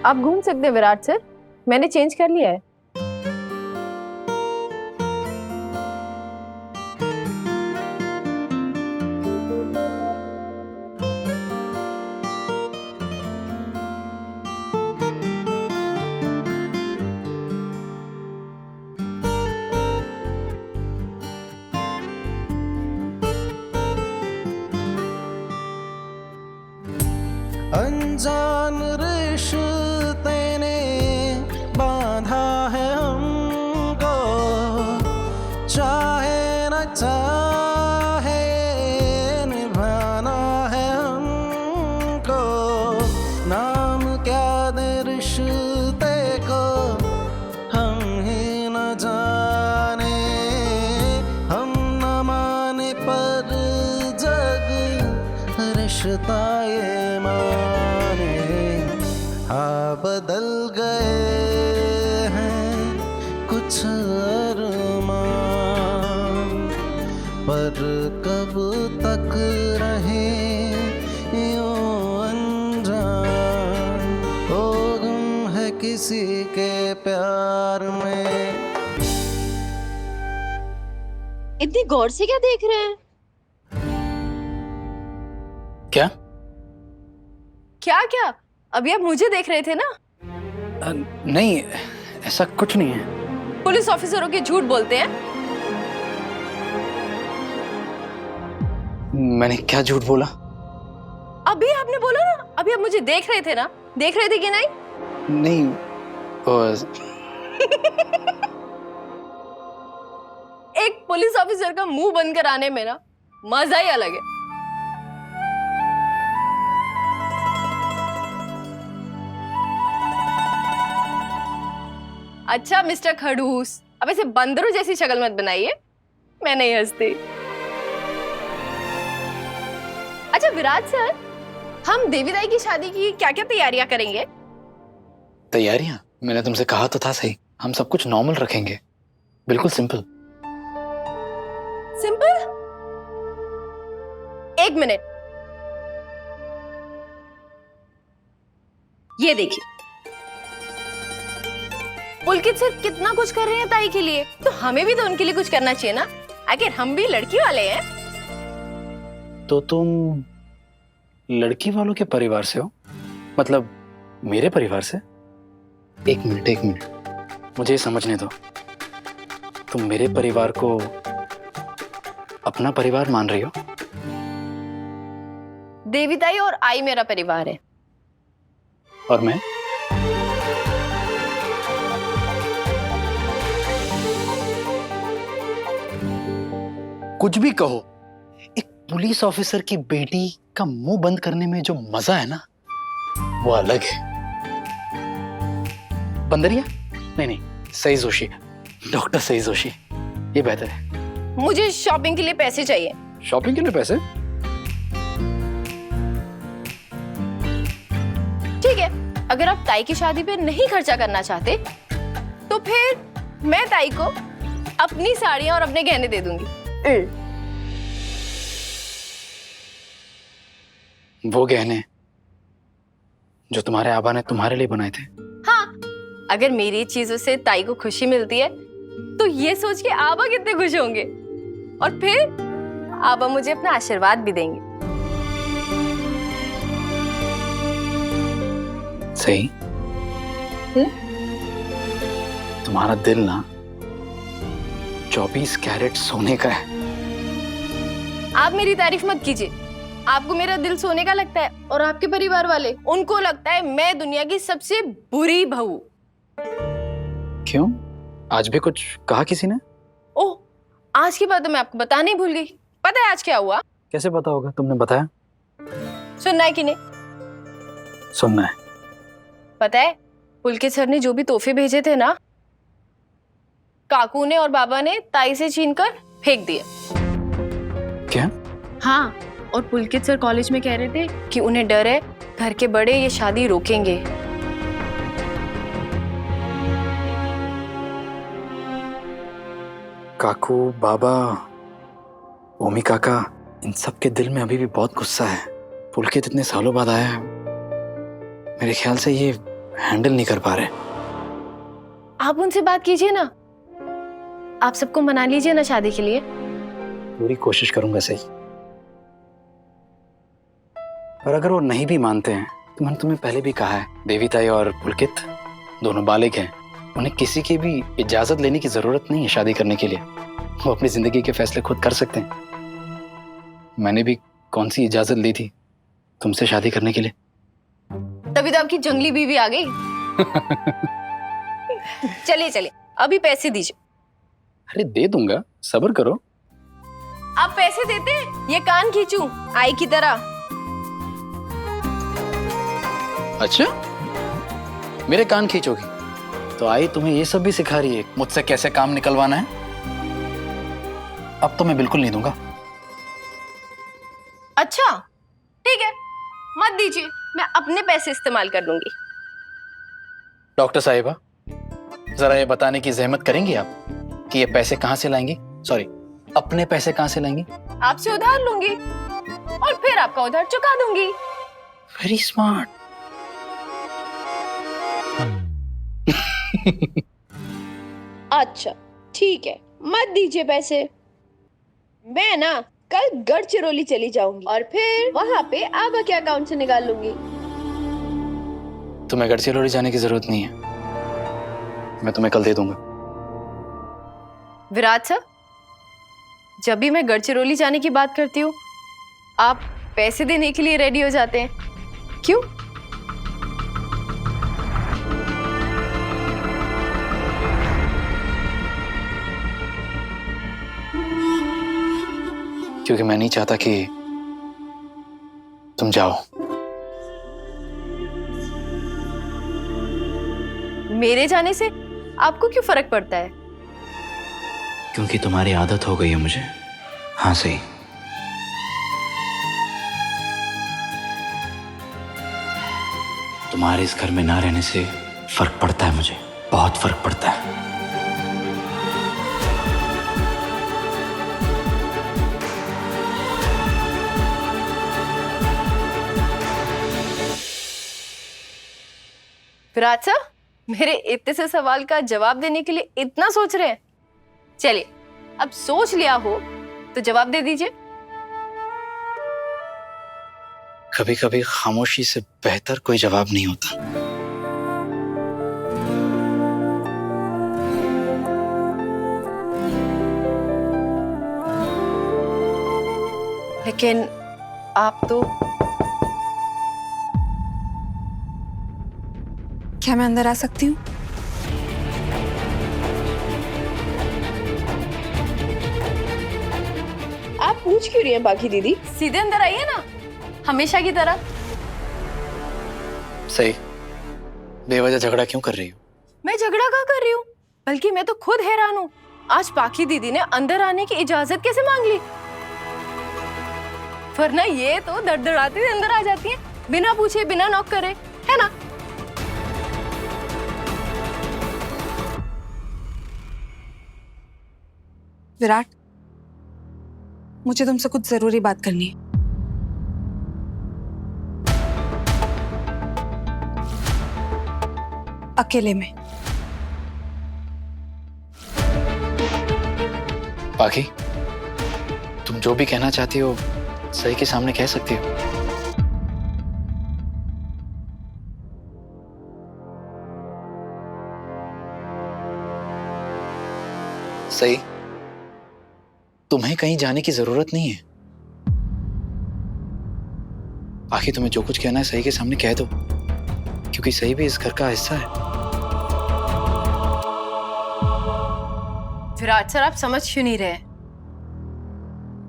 आप घूम सकते हैं विराट सर, मैंने चेंज कर लिया है। अनजान रिश्ते ने बांधा है हमको, चाहे न चाहे निभाना है हमको। नाम क्या दे रिश्ते को हम ही न जाने, हम न माने पर जग रिश्ता ये माने। हाँ बदल गए हैं कुछ अरमान, पर कब तक रहे यूं अनजान। ओ गुम है किसी के प्यार में। इतनी गौर से क्या देख रहे हैं? क्या क्या क्या? अभी आप मुझे देख रहे थे ना? नहीं, ऐसा कुछ नहीं है। पुलिस ऑफिसरों के झूठ बोलते हैं। मैंने क्या झूठ बोला? अभी आपने बोला ना, अभी आप मुझे देख रहे थे ना? देख रहे थे कि नहीं? नहीं एक पुलिस ऑफिसर का मुंह बंद कराने में ना मजा ही अलग है। अच्छा मिस्टर खड़ूस, अब ऐसे बंदरों जैसी शक्ल मत बनाइए, मैं नहीं हंसती। अच्छा विराट सर, हम देवीदाई की शादी की क्या क्या तैयारियां करेंगे? तैयारियां? मैंने तुमसे कहा तो था सही, हम सब कुछ नॉर्मल रखेंगे, बिल्कुल सिंपल। सिंपल? एक मिनट, ये देखिए, पुलकित सर कितना कुछ कर रहे हैं ताई के लिए, तो हमें भी तो उनके लिए कुछ करना चाहिए ना, आखिर हम भी लड़की वाले हैं। तो तुम लड़की वालों के परिवार से हो? मतलब मेरे परिवार से? एक मिनट, मुझे ये समझने दो, तुम मेरे परिवार को अपना परिवार मान रही हो? देवीताई और आई मेरा परिवार है। और मैं? कुछ भी कहो, एक पुलिस ऑफिसर की बेटी का मुंह बंद करने में जो मजा है ना, वो अलग है। बंदरिया? नहीं, सही जोशी, डॉक्टर सही जोशी, ये बेहतर है। मुझे शॉपिंग के लिए पैसे चाहिए। शॉपिंग के लिए पैसे? ठीक है, अगर आप ताई की शादी पे नहीं खर्चा करना चाहते तो फिर मैं ताई को अपनी साड़ियां और अपने गहने दे दूंगी। वो गहने जो तुम्हारे आबा ने तुम्हारे लिए बनाए थे? हाँ, अगर मेरी चीजों से ताई को खुशी मिलती है तो ये सोच के आबा कितने खुश होंगे, और फिर आबा मुझे अपना आशीर्वाद भी देंगे। सही। तुम्हारा दिल ना 24 कैरेट सोने का है। आप मेरी तारीफ मत कीजिए, आपको मेरा दिल सोने का लगता है और आपके परिवार वाले, उनको लगता है मैं दुनिया की सबसे बुरी बहू। क्यों? आज भी कुछ कहा किसी ने? ओह, आज की बात तो मैं आपको बताने ही भूल गई। पता है आज क्या हुआ? कैसे पता होगा, तुमने बताया? सुनना है कि नहीं? सुनना है। पता है, पुलकित सर ने जो भी तोहफे भेजे थे ना, काकू ने और बाबा ने ताई से छीनकर फेंक दिए। क्या? हाँ, और पुलकित सर कॉलेज में कह रहे थे कि उन्हें डर है घर के बड़े ये शादी रोकेंगे। काकू, बाबा, ओमी काका, इन सब के दिल में अभी भी बहुत गुस्सा है। पुलकित इतने सालों बाद आया है, मेरे ख्याल से ये हैंडल नहीं कर पा रहे। आप उनसे बात कीजिए ना, आप सबको मना लीजिए ना शादी के लिए। पूरी कोशिश करूंगा सही, पर अगर वो नहीं भी मानते हैं तो मैंने तुम्हें पहले भी कहा है, देवी ताई और पुलकित दोनों बालिग हैं, उन्हें किसी की भी इजाजत लेने की जरूरत नहीं है शादी करने के लिए। वो अपनी जिंदगी के फैसले खुद कर सकते हैं। मैंने भी कौन सी इजाजत ली थी तुमसे शादी करने के लिए? तभी तो आपकी जंगली बीवी आ गई। चलिए चलिए, अभी पैसे दीजिए। अरे दे दूंगा, सब्र करो। आप पैसे देते हैं, ये कान खींचूं आई की तरह। अच्छा, मेरे कान खींचोगी? तो आई तुम्हें ये सब भी सिखा रही है मुझसे कैसे काम निकलवाना है? अब तो मैं बिल्कुल नहीं दूंगा। अच्छा ठीक है, मत दीजिए, मैं अपने पैसे इस्तेमाल कर लूंगी। डॉक्टर साहिबा, जरा ये बताने की जहमत करेंगी आप कि ये पैसे कहां से लाएंगी? सॉरी, अपने पैसे कहां से लाएंगी? आपसे उधार लूंगी और फिर आपका उधार चुका दूंगी। Very smart. अच्छा ठीक है, मत दीजिए पैसे। मैं ना कल गढ़चिरौली चली जाऊंगी और फिर वहाँ पे आबा के अकाउंट से निकाल लूंगी। तुम्हें गढ़चिरौली जाने की जरूरत नहीं है, मैं तुम्हें कल दे दूंगा। विराट सर, जब भी मैं गढ़चिरौली जाने की बात करती हूँ आप पैसे देने के लिए रेडी हो जाते हैं, क्यों? क्योंकि मैं नहीं चाहता कि तुम जाओ। मेरे जाने से आपको क्यों फर्क पड़ता है? क्योंकि तुम्हारी आदत हो गई है मुझे। हाँ सही, तुम्हारे इस घर में ना रहने से फर्क पड़ता है मुझे, बहुत फर्क पड़ता है। विराट सर, मेरे इतने से सवाल का जवाब देने के लिए इतना सोच रहे हैं? चलिए, अब सोच लिया हो तो जवाब दे दीजिए। कभी कभी खामोशी से बेहतर कोई जवाब नहीं होता। लेकिन आप तो... क्या मैं अंदर आ सकती हूँ? आप पूछ क्यों रही हैं बाकी दीदी? सीधे अंदर आइए ना, हमेशा की तरह। सही, बेवजह झगड़ा क्यों कर रही हो? मैं झगड़ा कहाँ कर रही हूँ, बल्कि मैं तो खुद हैरान हूँ, आज पाखी दीदी ने अंदर आने की इजाजत कैसे मांग ली? वरना ये तो दड़दड़ाते हुए अंदर आ जाती हैं, बिना पूछे बिना नॉक करे, है ना? विराट, मुझे तुमसे कुछ जरूरी बात करनी है। अकेले में। बाकी तुम जो भी कहना चाहती हो सही के सामने कह सकती हो। सही, तुम्हें कहीं जाने की जरूरत नहीं है। बाकी तुम्हें जो कुछ कहना है सही के सामने कह दो, क्योंकि सही भी इस घर का हिस्सा है। विराट सर, आप समझ क्यों नहीं रहे?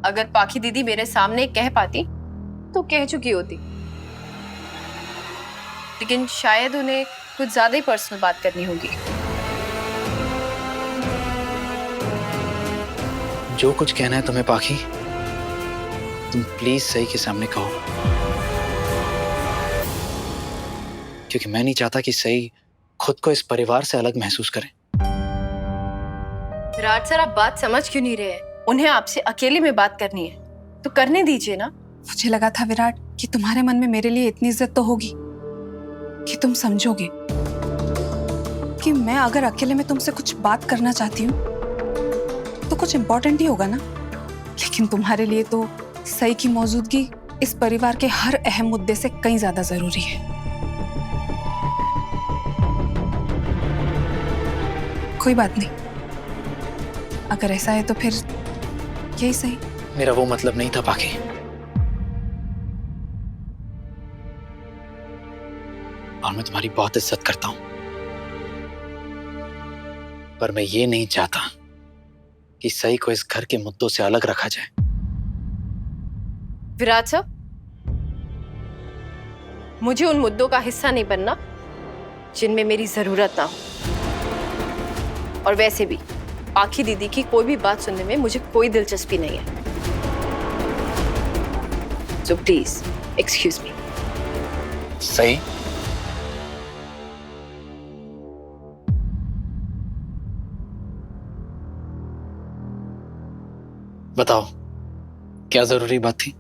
अगर पाखी दीदी मेरे सामने कह पाती तो कह चुकी होती, लेकिन शायद उन्हें कुछ ज्यादा ही पर्सनल बात करनी होगी। जो कुछ कहना है तुम्हें पाखी, तुम प्लीज सही के सामने कहो, क्योंकि मैं नहीं चाहता कि सही खुद को इस परिवार से अलग महसूस करे। विराट सर, आप बात समझ क्यों नहीं रहे? उन्हें आपसे अकेले में बात करनी है तो करने दीजिए ना। मुझे लगा था विराट कि तुम्हारे मन में मेरे लिए इतनी इज्जत तो होगी कि तुम समझोगे। कि मैं अगर अकेले में तुमसे कुछ बात करना चाहती हूँ तो कुछ इम्पोर्टेंट ही होगा ना, लेकिन तुम्हारे लिए तो सई की मौजूदगी इस परिवार के हर अहम मुद्दे से कहीं ज्यादा जरूरी है। कोई बात नहीं, अगर ऐसा है तो फिर यही सही। मेरा वो मतलब नहीं था पाखी। और मैं तुम्हारी बहुत इज्जत करता हूं, पर मैं ये नहीं चाहता कि सई को इस घर के मुद्दों से अलग रखा जाए। विराट सर, मुझे उन मुद्दों का हिस्सा नहीं बनना जिनमें मेरी जरूरत ना हो। और वैसे भी पाखी दीदी की कोई भी बात सुनने में मुझे कोई दिलचस्पी नहीं है। So please excuse me. सही, बताओ क्या जरूरी बात थी?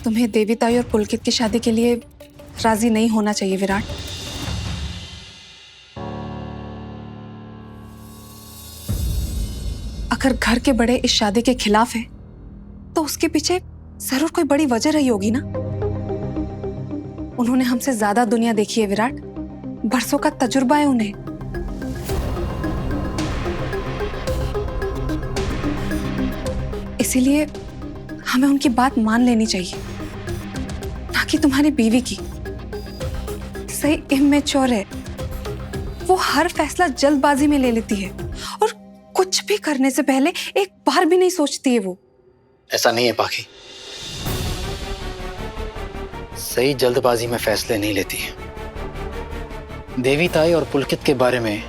तुम्हें देविताई और पुलकित की शादी के लिए राजी नहीं होना चाहिए विराट। अगर घर के बड़े इस शादी के खिलाफ हैं, तो उसके पीछे जरूर कोई बड़ी वजह रही होगी ना। उन्होंने हमसे ज्यादा दुनिया देखी है विराट, बरसों का तजुर्बा है उन्हें। इसीलिए हमें उनकी बात मान लेनी चाहिए, ना कि तुम्हारी बीवी की। सही इमेच्योर है, वो हर फैसला जल्दबाजी में ले लेती है और कुछ भी करने से पहले एक बार भी नहीं सोचती है वो। ऐसा नहीं है पाखी, सही जल्दबाजी में फैसले नहीं लेती है। देवीताई और पुलकित के बारे में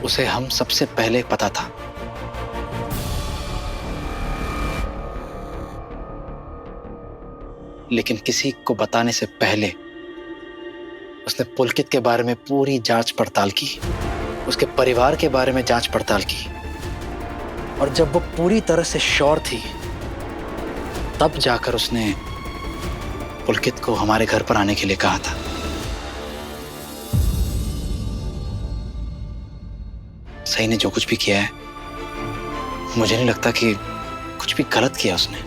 उसे हम सबसे पहले पता था। लेकिन किसी को बताने से पहले उसने पुलकित के बारे में पूरी जांच पड़ताल की, उसके परिवार के बारे में जांच पड़ताल की, और जब वो पूरी तरह से श्योर थी तब जाकर उसने पुलकित को हमारे घर पर आने के लिए कहा था। सही ने जो कुछ भी किया है, मुझे नहीं लगता कि कुछ भी गलत किया उसने।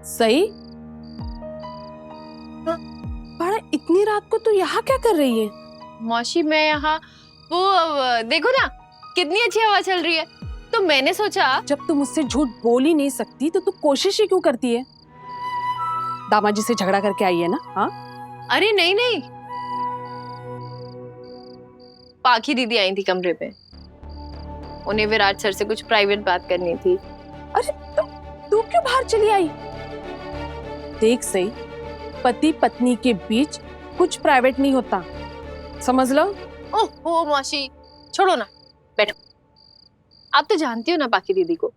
सही, बड़ा इतनी रात को तू यहाँ क्या कर रही है? मौसी मैं यहाँ वो देखो ना कितनी अच्छी हवा चल रही है, तो मैंने सोचा। जब तू मुझसे झूठ बोल ही नहीं सकती तो तू कोशिश ही क्यों करती है? दामाद जी से झगड़ा करके आई है ना? हाँ, अरे नहीं नहीं, पाखी दीदी आई थी कमरे पे, उन्हें विराट सर से कुछ प्राइवेट बात करनी थी। अरे तू क्यों बाहर चली आई? देख सही, पति पत्नी के बीच कुछ प्राइवेट नहीं होता, समझ लो। ओह मौसी छोड़ो ना, बैठो। आप तो जानती हो ना पाखी दीदी को।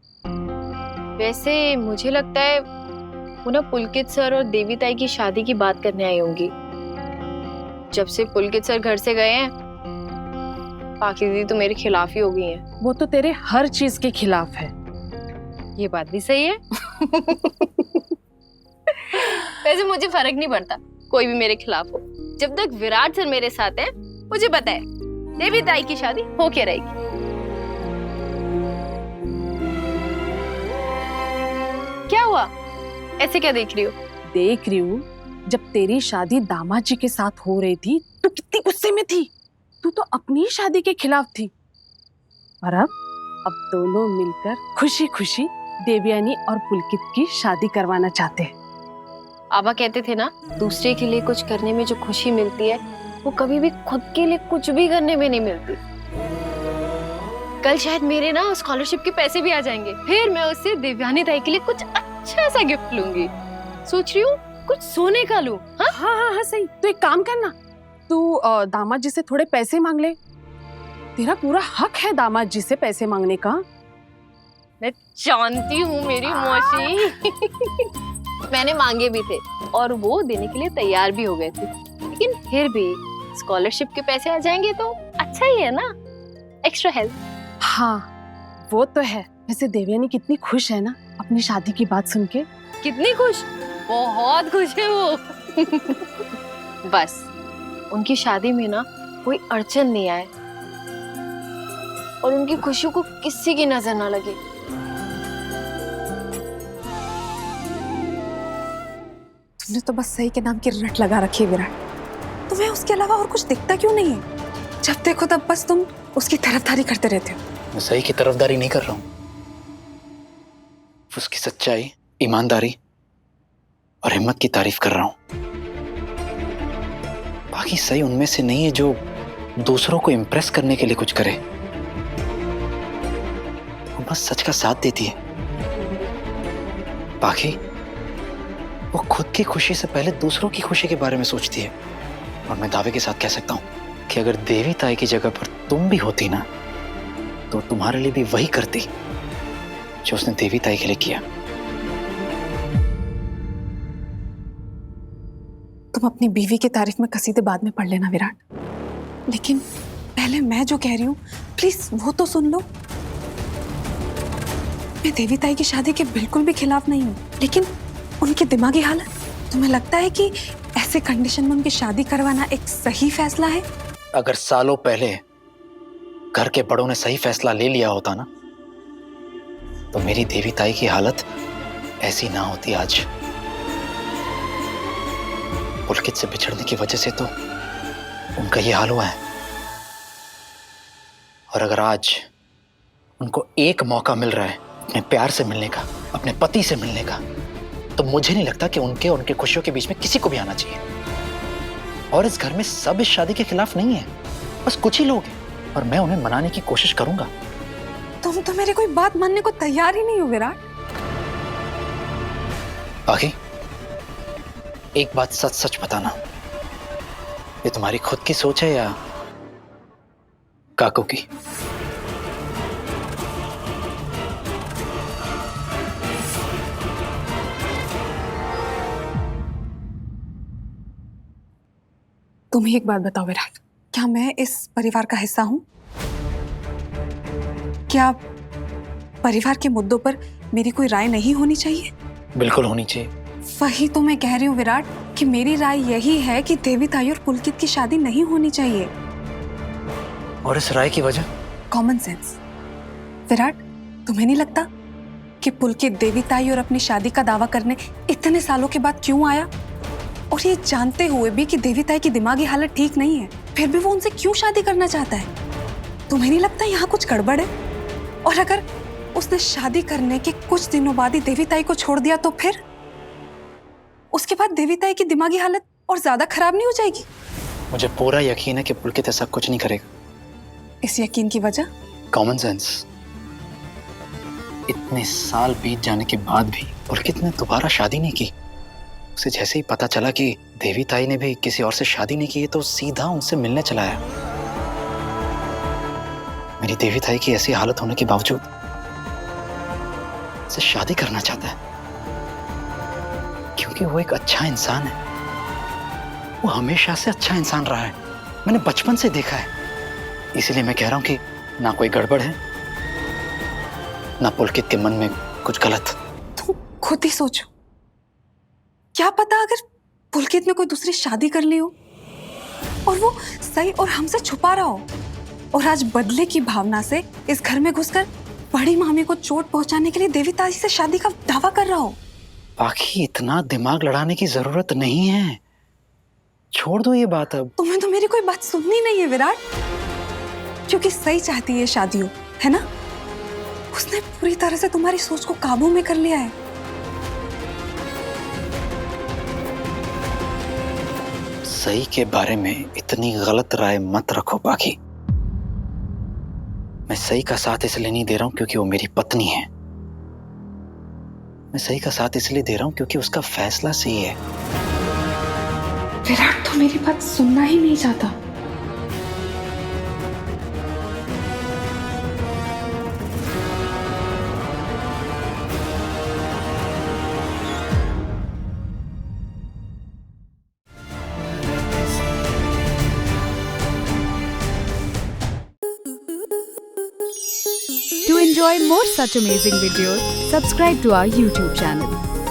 वैसे मुझे लगता है वो ना पुलकित सर और देवीताई की शादी की बात करने आई होंगी। जब से पुलकित सर घर से गए हैं, पाखी दीदी तो मेरे खिलाफ ही हो गई हैं। वो तो तेरे हर चीज के खिलाफ है। ये बात भी सही है। वैसे मुझे फर्क नहीं पड़ता कोई भी मेरे खिलाफ हो, जब तक विराट सर मेरे साथ है। मुझे पता है देवीताई की शादी होके रहेगी। क्या हुआ, ऐसे क्या देख रही हो? देख रही हूँ, जब तेरी शादी दामाद जी के साथ हो रही थी तो कितनी गुस्से में थी। तू तो अपनी शादी के खिलाफ थी, और अब दोनों मिलकर खुशी खुशी देवयानी और पुलकित की शादी करवाना चाहते हैं। आबा कहते थे ना, दूसरे के लिए कुछ करने में जो खुशी मिलती है वो कभी भी खुद के लिए कुछ भी करने में नहीं मिलती। कल शायद मेरे ना स्कॉलरशिप के पैसे भी आ जाएंगे, फिर मैं उससे देवयानी ताई के लिए कुछ अच्छा सा गिफ्ट लूंगी। सोच रही हूँ कुछ सोने का लूं। हाँ हाँ हाँ हाँ सही। तो एक काम करना, तू दामाद जी से थोड़े पैसे मांग ले। तेरा पूरा हक है दामाद जी से पैसे मांगने का। मैं जानती हूँ मेरी मौसी। मैंने मांगे भी थे और वो देने के लिए तैयार भी हो गए थे, लेकिन फिर भी स्कॉलरशिप के पैसे आ जाएंगे तो अच्छा ही है ना, एक्स्ट्रा हेल्प। हाँ वो तो है। वैसे देवयानी कितनी खुश है ना अपनी शादी की बात सुन के। कितनी खुश, बहुत खुश है वो। बस उनकी शादी में ना कोई अड़चन नहीं आए और उनकी खुशी को किसी की नजर ना लगे। तुमने तो बस सही के नाम की रट लगा रखी है विराट। तुम्हें उसके अलावा और कुछ दिखता क्यों नहीं है? जब देखो तब बस तुम उसकी तरफदारी करते रहते हो। मैं सही की तरफदारी नहीं कर रहा हूं, उसकी सच्चाई, ईमानदारी और हिम्मत की तारीफ कर रहा हूं। बाकी सही उनमें से नहीं है जो दूसरों को इम्प्रेस करने के लिए कुछ करे, वो बस सच का साथ देती है। बाकी वो खुद की खुशी से पहले दूसरों की खुशी के बारे में सोचती है। और मैं दावे के साथ कह सकता हूं कि अगर देवी ताई की जगह पर तुम भी होती ना तो तुम्हारे लिए भी वही करती जो उसने देवी ताई के लिए किया। तुम अपनी बीवी की तारीफ में कसीदे बाद में पढ़ लेना विराट, लेकिन पहले मैं जो कह रही हूँ प्लीज वो तो सुन लो। मैं देवी ताई की शादी के बिल्कुल भी खिलाफ नहीं हूँ, लेकिन उनकी दिमागी हालत, तुम्हें लगता है कि ऐसे कंडीशन में उनकी शादी करवाना एक सही फैसला है? अगर सालों पहले घर के बड़ों ने सही फैसला ले लिया होता ना तो मेरी देवी ताई की हालत ऐसी ना होती आज। पुलकित से बिछड़ने की वजह से तो उनका ये हाल हुआ है। और अगर आज उनको एक मौका मिल रहा है अपने प्यार से मिलने का, अपने पति से मिलने का, तो मुझे नहीं लगता कि उनके और उनकी खुशियों के बीच में किसी को भी आना चाहिए। और इस घर में सब इस शादी के खिलाफ नहीं है, बस कुछ ही लोग हैं और मैं उन्हें मनाने की कोशिश करूंगा। तुम तो मेरी कोई बात मानने को तैयार ही नहीं हो विराट। बाकी एक बात सच सच बताना, ये तुम्हारी खुद की सोच है या काकू की? तुम ही एक बात बताओ विराट, क्या मैं इस परिवार का हिस्सा हूं? क्या परिवार के मुद्दों पर मेरी कोई राय नहीं होनी चाहिए? बिल्कुल होनी चाहिए। वही तो मैं कह रही हूँ विराट कि मेरी राय यही है कि देवी ताई और पुलकित की शादी नहीं होनी चाहिए। और इस राय की वजह? Common sense. विराट, तुम्हें नहीं लगता कि पुलकित देवी ताई और अपनी शादी का दावा करने इतने सालों के बाद क्यों आया? और ये जानते हुए भी कि देवी ताई की दिमागी हालत ठीक नहीं है, फिर भी वो उनसे क्यों शादी करना चाहता है? तुम्हें नहीं लगता यहाँ कुछ गड़बड़ है? और अगर उसने शादी करने के कुछ दिनों बाद ही देवी ताई को छोड़ दिया तो फिर उसके बाद देवी ताई की दिमागी हालत और ज्यादा खराब नहीं हो जाएगी? मुझे पूरा यकीन है कि पुलकित ऐसा कुछ नहीं करेगा। इस यकीन की वजह? Common sense. इतने साल बीत जाने के बाद भी पुलकित ने दोबारा शादी नहीं की। उसे जैसे ही पता चला कि देवी ताई ने भी किसी और से शादी नहीं की है तो सीधा उनसे मिलने चला आया। मेरी देवी ताई की ऐसी हालत होने के बावजूद उसे शादी करना चाहता है क्योंकि वो एक अच्छा इंसान है। वो हमेशा से अच्छा इंसान रहा है, मैंने बचपन से देखा है। इसलिए मैं कह रहा हूं कि ना कोई गड़बड़ है, ना पुलकित के मन में कुछ गलत। तुम खुद ही सोचो, क्या पता अगर पुलकित ने कोई दूसरी शादी कर ली हो और वो सही और हमसे छुपा रहा हो और आज बदले की भावना से इस घर में घुसकर बड़ी मामी को चोट पहुंचाने के लिए देवी ताई से शादी का दावा कर रहा हो। बाकी इतना दिमाग लड़ाने की जरूरत नहीं है, छोड़ दो ये बात अब। तुम्हें तो मेरी कोई बात सुननी नहीं है विराट, क्योंकि सही चाहती है शादी हो, है ना? उसने पूरी तरह से तुम्हारी सोच को काबू में कर लिया है। सही के बारे में इतनी गलत राय मत रखो। बाकी मैं सही का साथ इसलिए नहीं दे रहा हूं क्योंकि वो मेरी पत्नी है। मैं सही का साथ इसलिए दे रहा हूं क्योंकि उसका फैसला सही है। विराट तो मेरी बात सुनना ही नहीं चाहता। enjoy more such amazing videos, subscribe to our YouTube channel.